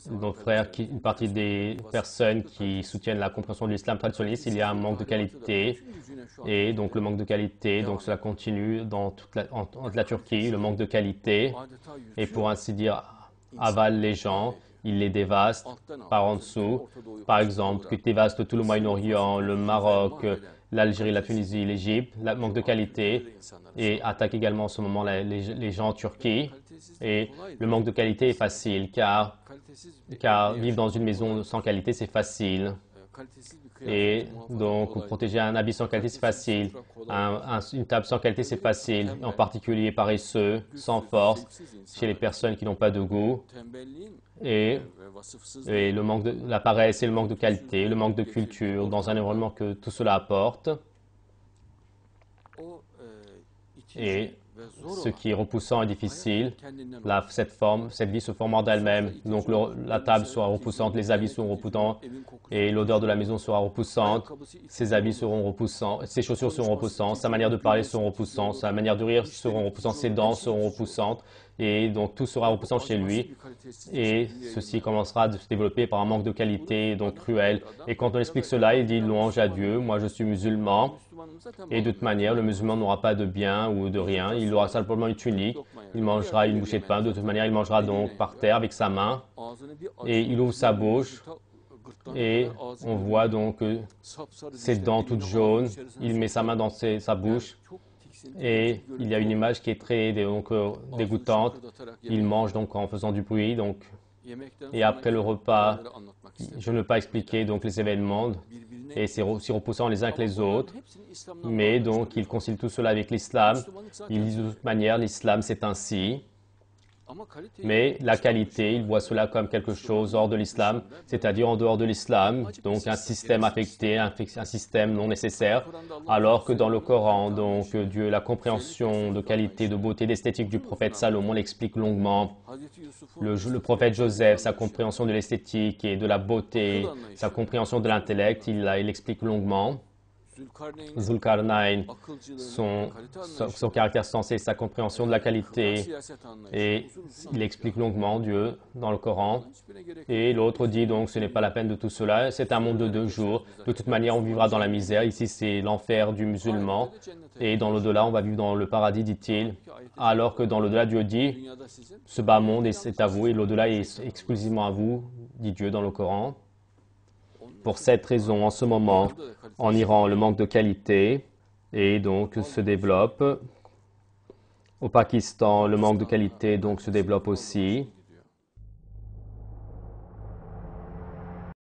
Donc, frère, une partie des personnes qui soutiennent la compréhension de l'islam traditionnaliste, il y a un manque de qualité. Et donc, le manque de qualité, donc cela continue dans toute la Turquie, le manque de qualité. Et pour ainsi dire, avale les gens, il les dévaste par en dessous. Par exemple, que dévaste tout le Moyen-Orient, le Maroc, l'Algérie, la Tunisie, l'Égypte, le manque de qualité, et attaque également en ce moment les gens en Turquie. Et le manque de qualité est facile, car vivre dans une maison sans qualité, c'est facile. Et donc, protéger un habit sans qualité, c'est facile. Une table sans qualité, c'est facile. En particulier paresseux, sans force, chez les personnes qui n'ont pas de goût. Et la paresse et le manque de qualité, le manque de culture, dans un environnement que tout cela apporte. Et ce qui est repoussant et difficile, cette vie se forme d'elle-même. Donc la table sera repoussante, les habits seront repoussants et l'odeur de la maison sera repoussante. Ses habits seront repoussants, ses chaussures seront repoussantes, sa manière de parler sera repoussante, sa manière de rire sera repoussante, ses dents seront repoussantes. Et donc tout sera repoussant chez lui. Et ceci commencera à se développer par un manque de qualité, donc cruel. Et quand on explique cela, il dit louange à Dieu, moi je suis musulman. Et de toute manière, le musulman n'aura pas de bien ou de rien. Il aura simplement une tunique. Il mangera une bouchée de pain. De toute manière, il mangera donc par terre avec sa main. Et il ouvre sa bouche. Et on voit donc ses dents toutes jaunes. Il met sa main dans sa bouche. Et il y a une image qui est très dégoûtante. Il mange donc en faisant du bruit. Et après le repas, je ne veux pas expliquer donc les événements. Et c'est aussi repoussant les uns que les autres. Mais donc, ils concilient tout cela avec l'islam. Ils disent de toute manière, l'islam c'est ainsi. Mais la qualité, ils voient cela comme quelque chose hors de l'islam, c'est-à-dire en dehors de l'islam, donc un système affecté, un système non nécessaire, alors que dans le Coran, donc Dieu, la compréhension de qualité, de beauté, d'esthétique du prophète Salomon l'explique longuement. Le prophète Joseph, sa compréhension de l'esthétique et de la beauté, sa compréhension de l'intellect, il l'explique longuement. Zulkarnain, son caractère sensé, sa compréhension de la qualité, et il explique longuement Dieu dans le Coran. Et l'autre dit donc ce n'est pas la peine de tout cela, c'est un monde de 2 jours. De toute manière, on vivra dans la misère. Ici, c'est l'enfer du musulman. Et dans l'au-delà, on va vivre dans le paradis, dit-il. Alors que dans l'au-delà, Dieu dit ce bas monde, c'est à vous, et l'au-delà est exclusivement à vous, dit Dieu dans le Coran. Pour cette raison, en ce moment, en Iran, le manque de qualité et donc se développe. Au Pakistan, le manque de qualité donc se développe aussi.